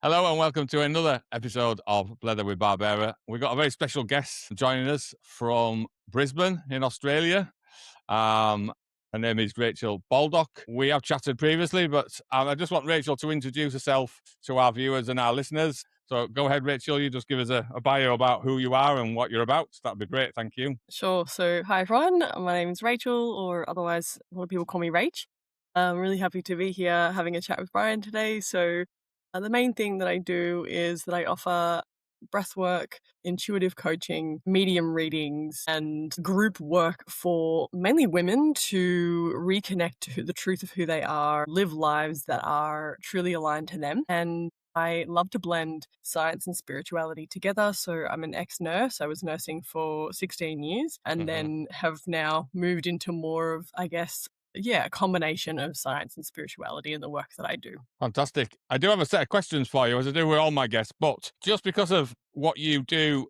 Hello and welcome to another episode of Blether with Barberra. We've got a very special guest joining us from Brisbane in Australia. Her name is Rachel Baldock. We have chatted previously, but I just want Rachel to introduce herself to our viewers and our listeners. So go ahead, Rachel. You just give us a bio about who you are and what you're about. That'd be great. Thank you. Sure. So, hi everyone. My name is Rachel, or otherwise, a lot of people call me Rach. I'm really happy to be here having a chat with Brian today. So, the main thing that I do is that I offer breathwork, intuitive coaching, medium readings, and group work for mainly women to reconnect to the truth of who they are, live lives that are truly aligned to them. And I love to blend science and spirituality together. So I'm an ex-nurse. I was nursing for 16 years and Mm-hmm. then have now moved into more of, a combination of science and spirituality in the work that I do. Fantastic. I do have a set of questions for you, as I do with all my guests, but just because of what you do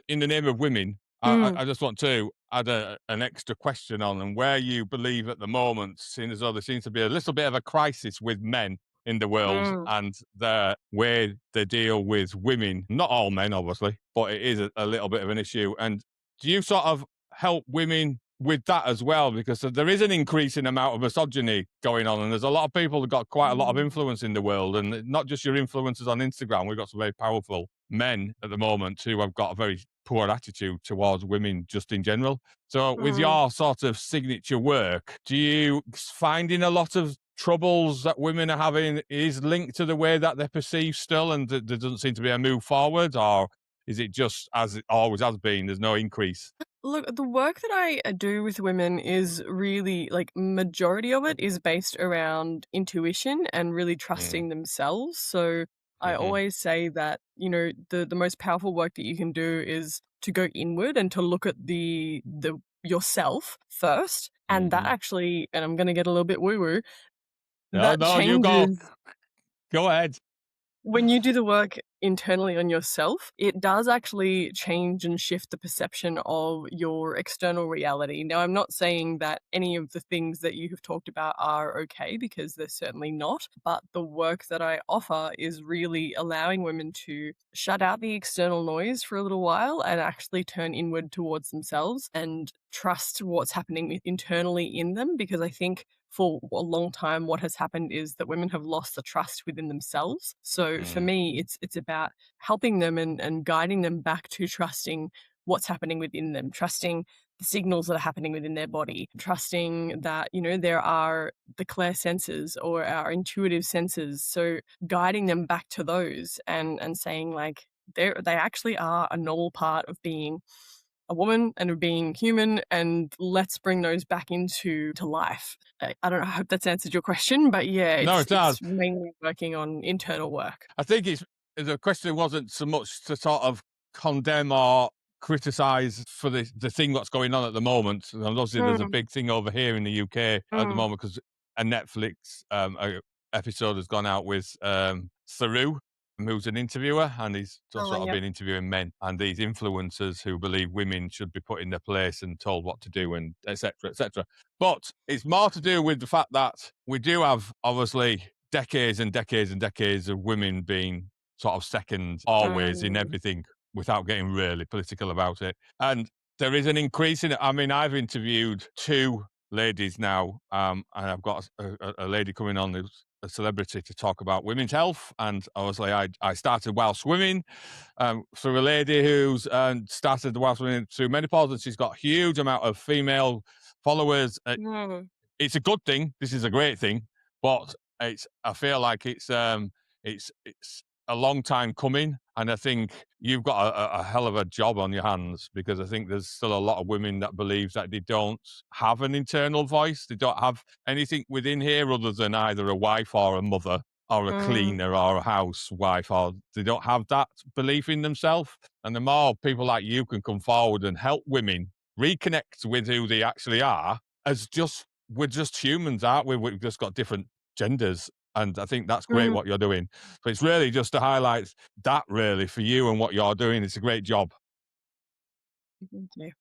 in the name of women, Mm, I just want to add an extra question on and where you believe at the moment, seeing as though there seems to be a little bit of a crisis with men in the world mm. and the way they deal with women. Not all men, obviously, but it is a little bit of an issue. And do you sort of help women with that as well? Because there is an increasing amount of misogyny going on, and there's a lot of people that got quite a lot of Mm, influence in the world, and not just your influencers on Instagram. We've got some very powerful men at the moment who have got a very poor attitude towards women just in general. So with mm. your sort of signature work, do you finding a lot of troubles that women are having is linked to the way that they're perceived still, and there doesn't seem to be a move forward, or is it just as it always has been? There's no increase. Look, the work that I do with women is really like majority of it is based around intuition and really Mm. trusting themselves. So I Mm-hmm. always say that, the most powerful work that you can do is to go inward and to look at the yourself first. And that Mm-hmm. actually, and I'm gonna get a little bit woo-woo, No, that no, you go. changes Go ahead. when you do the work internally on yourself, it does actually change and shift the perception of your external reality. Now, I'm not saying that any of the things that you have talked about are okay, because they're certainly not. But the work that I offer is really allowing women to shut out the external noise for a little while and actually turn inward towards themselves and trust what's happening internally in them. Because I think for a long time what has happened is that women have lost the trust within themselves. So for Mm, me, it's about helping them and guiding them back to trusting what's happening within them, trusting the signals that are happening within their body, trusting that, there are the clear senses or our intuitive senses. So guiding them back to those and saying like they actually are a normal part of being a woman and of being human, and let's bring those back into life. I don't know, I hope that's answered your question, but yeah, no, it's it does. it's mainly working on internal work. I think the question wasn't so much to sort of condemn or criticize for the thing that's going on at the moment. And obviously, there's a Mm, big thing over here in the UK at the mm. moment because a Netflix episode has gone out with Saru, who's an interviewer, and he's just Oh, sort of yep. been interviewing men and these influencers who believe women should be put in their place and told what to do, and etc. etc. But it's more to do with the fact that we do have obviously decades and decades and decades of women being sort of second always in Mm, everything without getting really political about it. And there is an increase in it. I mean, I've interviewed two ladies now, and I've got a lady coming on who's a celebrity to talk about women's health. And obviously, I started while swimming through a lady who's started while swimming through menopause, and she's got a huge amount of female followers. mm, It's a good thing. This is a great thing, but I feel like it's a long time coming, and I think you've got a hell of a job on your hands because I think there's still a lot of women that believe that they don't have an internal voice. They don't have anything within here other than either a wife or a mother or a mm, cleaner or a housewife, or they don't have that belief in themselves. And the more people like you can come forward and help women reconnect with who they actually are as just we're just humans, aren't we? We've just got different genders. And I think that's great mm. what you're doing. So it's really just to highlight that really for you and what you're doing. It's a great job. Thank you.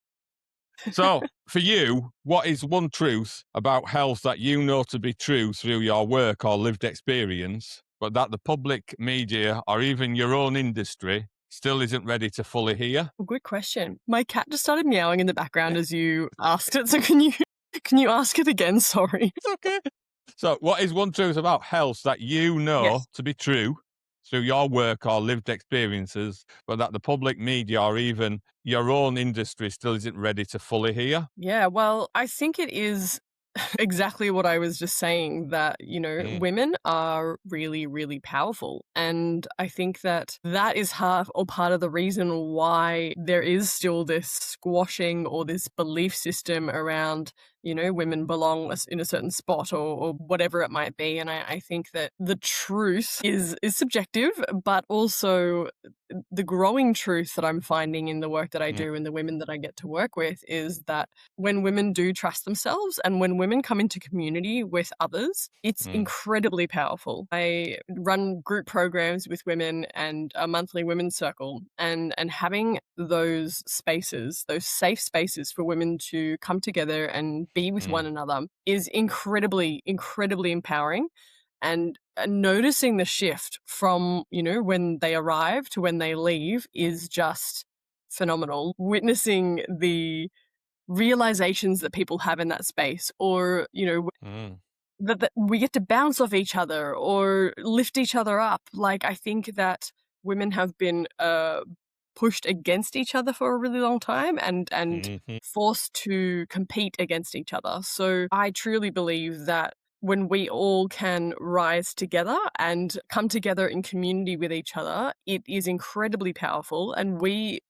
So for you, what is one truth about health that you know to be true through your work or lived experience? but that the public media or even your own industry still isn't ready to fully hear? Good question. My cat just started meowing in the background as you asked it, so can you ask it again? Sorry. It's okay. So, what is one truth about health that you know Yes. to be true through your work or lived experiences, but that the public media or even your own industry still isn't ready to fully hear? Yeah, well, I think it is exactly what I was just saying, that, Mm, women are really, really powerful. And I think that that is half or part of the reason why there is still this squashing or this belief system around, women belong in a certain spot, or whatever it might be. And I think that the truth is subjective, but also the growing truth that I'm finding in the work that I mm, do and the women that I get to work with is that when women do trust themselves and when women come into community with others, it's mm, incredibly powerful. I run group programs with women and a monthly women's circle, and having those spaces, those safe spaces for women to come together and be with one mm, another is incredibly, incredibly empowering. And noticing the shift from, when they arrive to when they leave is just phenomenal. Witnessing the realizations that people have in that space, or mm, that we get to bounce off each other or lift each other up. Like, I think that women have been pushed against each other for a really long time, and mhm, forced to compete against each other. So I truly believe that when we all can rise together and come together in community with each other, it is incredibly powerful. And we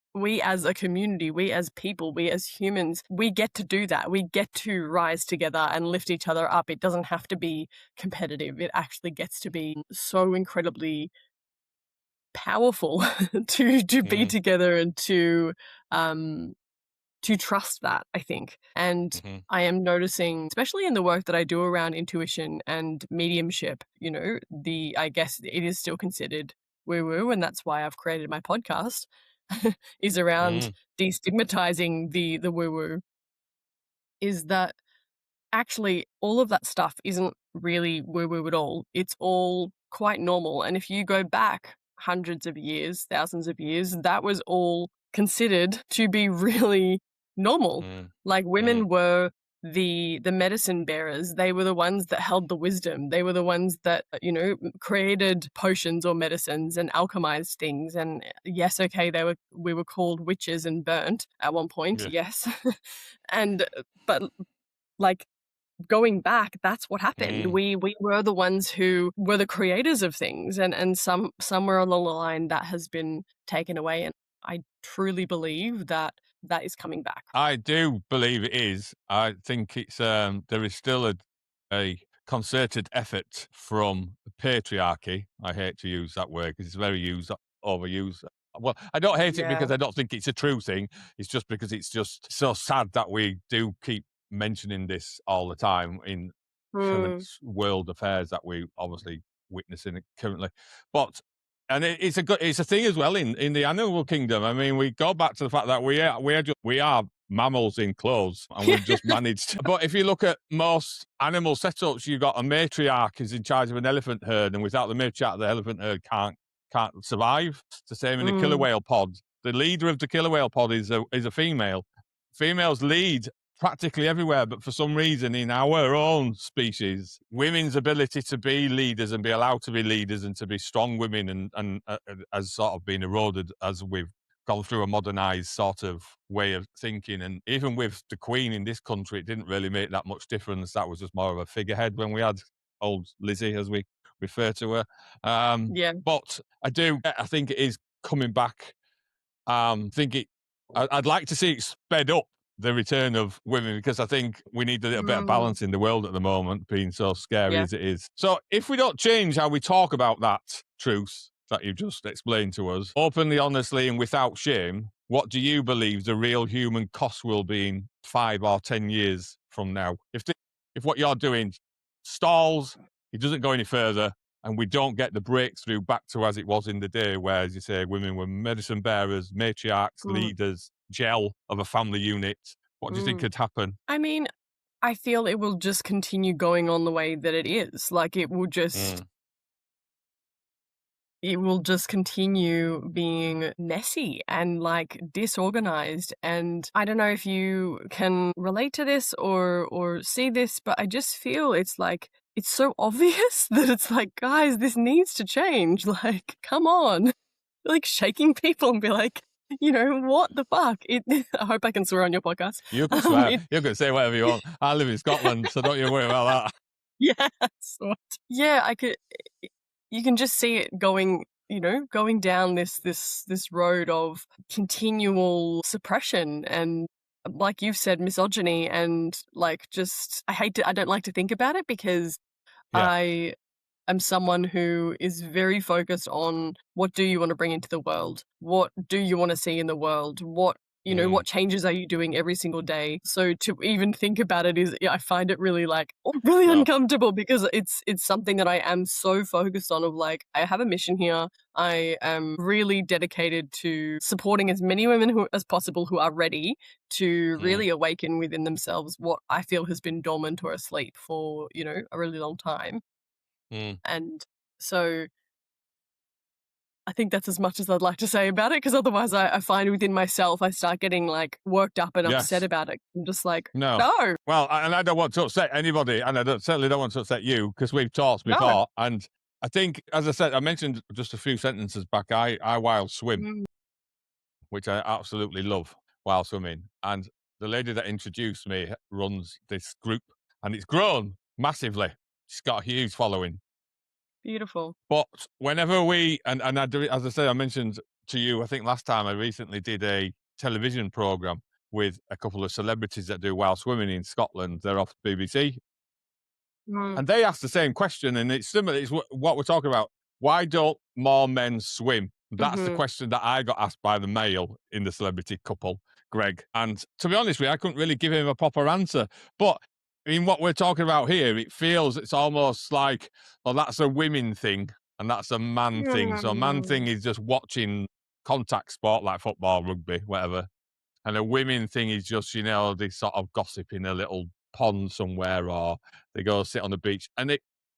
as a community, we as people, we as humans, we get to do that. We get to rise together and lift each other up. It doesn't have to be competitive. It actually gets to be so incredibly powerful to be mm, together and um to trust that, I think. And mhm, I am noticing, especially in the work that I do around intuition and mediumship, I guess it is still considered woo woo, and that's why I've created my podcast, is around mm, destigmatizing the woo woo, is that actually all of that stuff isn't really woo woo at all. It's all quite normal. And if you go back hundreds of years, thousands of years, that was all considered to be really normal. mm, Like, mm, women were the medicine bearers. They were the ones that held the wisdom. They were the ones that, created potions or medicines and alchemized things. And yes, okay, we were called witches and burnt at one point, yeah, yes. and but like, going back, that's what happened. mm. We were the ones who were the creators of things, and somewhere along the line that has been taken away, and I truly believe that that is coming back. I do believe it is. I think it's there is still a concerted effort from the patriarchy. I hate to use that word because it's very overused. Well, I don't hate it Yeah. because I don't think it's a true thing. It's just because it's just so sad that we do keep mentioning this all the time in current Mm. world affairs that we obviously witnessing it currently. But it's a good, it's a thing as well in the animal kingdom. I mean, we go back to the fact that we are mammals in clothes, and we've just managed. But if you look at most animal setups, you've got a matriarch who's in charge of an elephant herd, and without the matriarch, the elephant herd can't survive. It's the same in a killer Mm. whale pod. The leader of the killer whale pod is a female. Females lead practically everywhere, but for some reason in our own species, women's ability to be leaders and be allowed to be leaders and to be strong women and has sort of been eroded as we've gone through a modernized sort of way of thinking. And even with the Queen in this country, it didn't really make that much difference. That was just more of a figurehead when we had old Lizzie, as we refer to her. Yeah. But I think it is coming back. Think it. I'd like to see it sped up, the return of women, because I think we need a little bit of Mm. balance in the world at the moment, being so scary Yeah. as it is. So if we don't change how we talk about that truth that you've just explained to us, openly, honestly, and without shame, what do you believe the real human cost will be in 5 or 10 years from now? If what you're doing stalls, it doesn't go any further, and we don't get the breakthrough back to as it was in the day, where, as you say, women were medicine bearers, matriarchs, Mm. leaders, gel of a family unit. What do you think Mm. could happen? I mean, I feel it will just continue going on the way that it is. Like, it will just Mm, it will just continue being messy and like disorganized. And I don't know if you can relate to this or see this, but I just feel it's like it's so obvious that it's like, guys, this needs to change. Like, come on. Like shaking people and be like, what the fuck? I hope I can swear on your podcast. You can swear. It You can say whatever you want. I live in Scotland, so don't you worry about that. Yeah, sort. Yeah, I could you can just see it going, going down this road of continual suppression and like you've said, misogyny and like just I don't like to think about it because Yeah. I am someone who is very focused on what do you want to bring into the world? What do you want to see in the world? Mm, What changes are you doing every single day? So to even think about it is, yeah, I find it really like really no. uncomfortable because it's something that I am so focused on of like, I have a mission here. I am really dedicated to supporting as many women as possible who are ready to Mm, really awaken within themselves what I feel has been dormant or asleep for, a really long time. mm. And so I think that's as much as I'd like to say about it, because otherwise I find within myself I start getting like worked up and upset Yes. about it. I'm just like, No. no, Well, and I don't want to upset anybody, and certainly don't want to upset you because we've talked no. before. And I think, as I said, I mentioned just a few sentences back. I wild swim, Mm, which I absolutely love while swimming. And the lady that introduced me runs this group, and it's grown massively. She's got a huge following. beautiful. But whenever and I do it, as I said, I mentioned to you, I think last time I recently did a television program with a couple of celebrities that do wild swimming in Scotland. They're off BBC, Mm, and they asked the same question, and it's similar. It's what we're talking about. Why don't more men swim? That's the mhm, question that I got asked by the male in the celebrity couple, Greg. And to be honest with you, I couldn't really give him a proper answer. But in what we're talking about here, it feels it's almost like, well, that's a women thing and that's a man thing. So a man mm, thing is just watching contact sport like football, rugby, whatever. And a women thing is just, they sort of gossip in a little pond somewhere or they go sit on the beach. And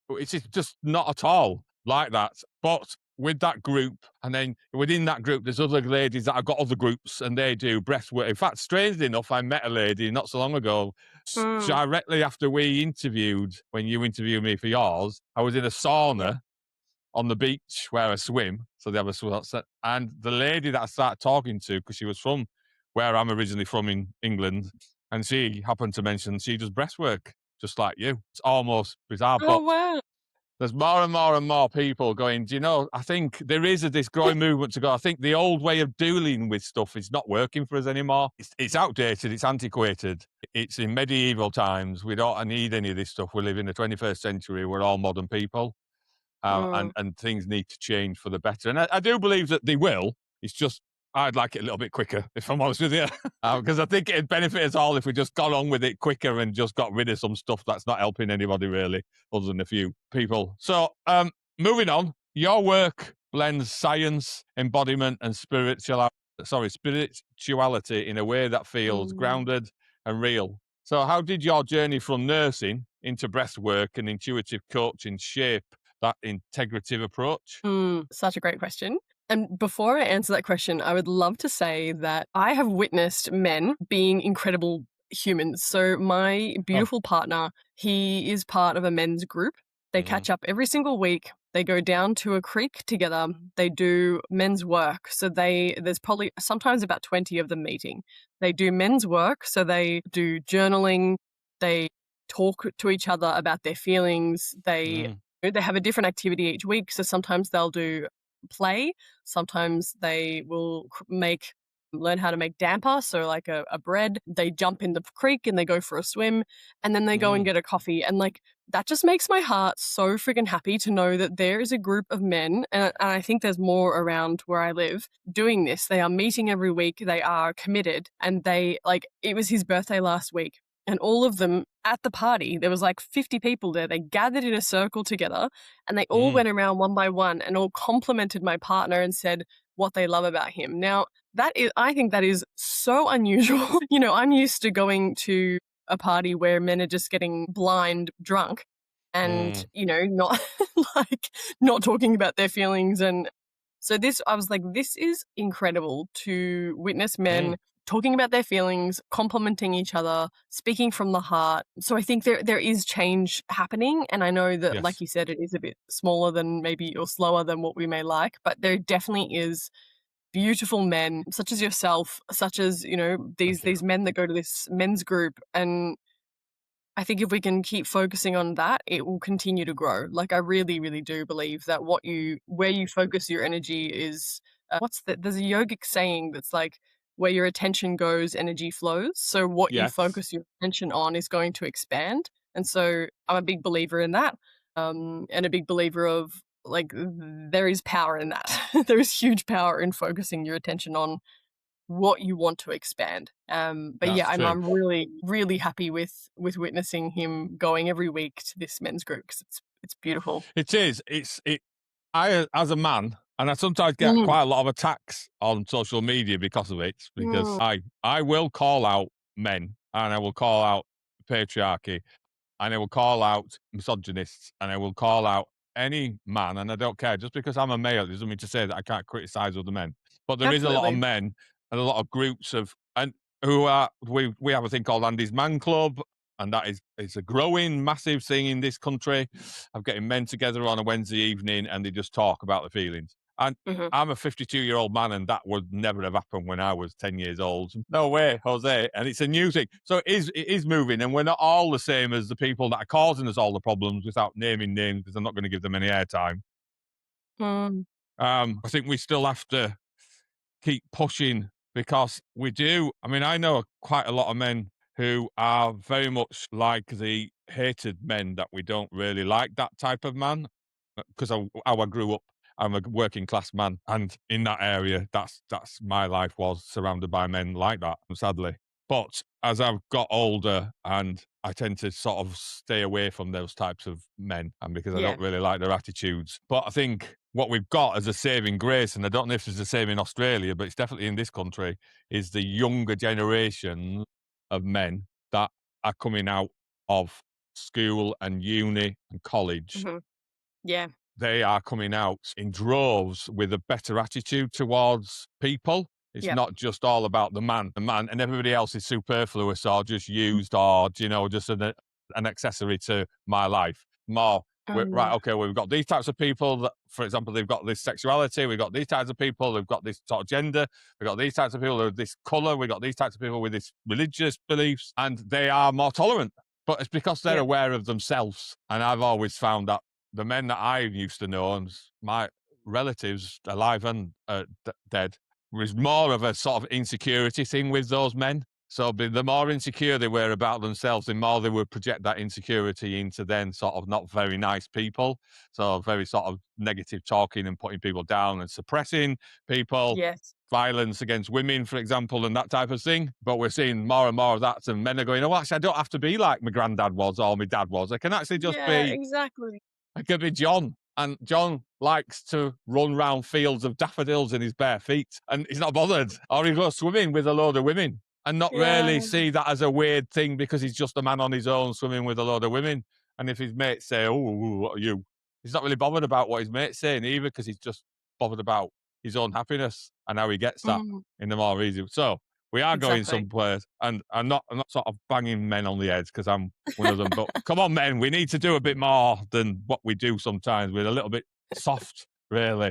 it's just not at all like that. But with that group, and then within that group, there's other ladies that have got other groups and they do breathwork. In fact, strangely enough, I met a lady not so long ago, mm, directly after we interviewed, when you interviewed me for yours, I was in a yeah. sauna on the beach where I swim. So they have a swim outset. And the lady that I started talking to, because she was from where I'm originally from in England, and she happened to mention she does breastwork just like you. It's almost bizarre, Oh, but wow. there's more and more and more people going, do you know, I think there is this growing movement to go, I think the old way of dealing with stuff is not working for us anymore. It's outdated, it's antiquated, it's in medieval times. We don't need any of this stuff. We live in the 21st century. We're all modern people. Mm. And things need to change for the better. And I do believe that they will. It's just I'd like it a little bit quicker, if I'm honest with you, because I think it'd benefit us all if we just got on with it quicker and just got rid of some stuff that's not helping anybody really, other than a few people. So, moving on, your work blends science, embodiment, and spirituality in a way that feels Mm. grounded and real. So, how did your journey from nursing into breathwork and intuitive coaching shape that integrative approach? Such a great question. And before I answer that question, I would love to say that I have witnessed men being incredible humans. So, my Oh, beautiful partner, he is part of a men's group. They mm, catch up every single week. They go down to a creek together. They do men's work. So there's probably sometimes about 20 of them meeting. They do men's work. So they do journaling. They talk to each other about their feelings. mm, They have a different activity each week. So sometimes they'll do play. Sometimes they will learn how to make damper, so like a bread. They jump in the creek and they go for a swim, and then they go and mm, get a coffee. And like that just makes my heart so freaking happy to know that there is a group of men, and I think there's more around where I live doing this. They are meeting every week. They are committed, and they like it was his birthday last week. And all of them at the party, there was like 50 people there. They gathered in a circle together and they all mm. went around one by one and all complimented my partner and said what they love about him. Now, I think that is so unusual. I'm used to going to a party where men are just getting blind drunk. and, Mm, not like, not talking about their feelings. And so this I was like, "This is incredible to witness mm, men talking about their feelings, complimenting each other, speaking from the heart." So I think there is change happening, and I know that, like yes, you said, it is a bit smaller than maybe or slower than what we may like, but there definitely is beautiful men such as yourself, such as, thank you. these men that go to this men's group, and I think if we can keep focusing on that, it will continue to grow. Like, I really, really do believe that where you focus your energy is, there's a yogic saying that's like, where your attention goes, energy flows. So what you Yes, focus your attention on is going to expand. And so I'm a big believer in that. And a big believer of like, there is power in that. There is huge power in focusing your attention on what you want to expand. But that's yeah, I'm true. I'm really, really happy with witnessing him going every week to this men's group because it's beautiful. It is. I, as a man, and I sometimes get Mm, quite a lot of attacks on social media because of it, because mm, I will call out men and I will call out patriarchy and I will call out misogynists and I will call out any man, and I don't care. Just because I'm a male, it doesn't mean to say that I can't criticize other men. But there is a lot of absolutely. men and a lot of groups of and who are we have a thing called Andy's Man Club, and that is it's a growing massive thing in this country of getting men together on a Wednesday evening and they just talk about the feelings. And Mhm. I'm a 52-year-old man, and that would never have happened when I was 10 years old. No way, Jose. And it's a new thing. So it is moving, and we're not all the same as the people that are causing us all the problems without naming names because I'm not going to give them any airtime. Mm, I think we still have to keep pushing because we do. I mean, I know quite a lot of men who are very much like the hated men that we don't really like that type of man because how I grew up. I'm a working class man, and in that area, that's my life was surrounded by men like that. Sadly, but as I've got older, and I tend to sort of stay away from those types of men, and because I yeah. don't really like their attitudes. But I think what we've got as a saving grace, and I don't know if it's the same in Australia, but it's definitely in this country, is the younger generation of men that are coming out of school and uni and college. Mhm. Yeah. They are coming out in droves with a better attitude towards people. It's Yep. not just all about the man, and everybody else is superfluous or just used or, just an accessory to my life. More, right, Mm, okay, well, we've got these types of people that, for example, they've got this sexuality, we've got these types of people, they've got this sort of gender, we've got these types of people with this color, we've got these types of people with this religious beliefs, and they are more tolerant. But it's because they're yep. aware of themselves. And I've always found that the men that I used to know and my relatives, alive and dead, was more of a sort of insecurity thing with those men. So the more insecure they were about themselves, the more they would project that insecurity into then sort of not very nice people. So very sort of negative talking and putting people down and suppressing people, Yes. violence against women, for example, and that type of thing. But we're seeing more and more of that. And men are going, oh, actually, I don't have to be like my granddad was or my dad was. I can actually just Yeah, be exactly. it could be John. And John likes to run round fields of daffodils in his bare feet, and he's not bothered. Or he goes swimming with a load of women and not Yeah. really see that as a weird thing because he's just a man on his own swimming with a load of women. And if his mates say, oh, what are you? He's not really bothered about what his mates saying either because he's just bothered about his own happiness and how he gets that Mm, in the more easy. So we are going exactly. someplace, and I'm not sort of banging men on the head because I'm one of them. But come on, men, we need to do a bit more than what we do sometimes. We're a little bit soft, really.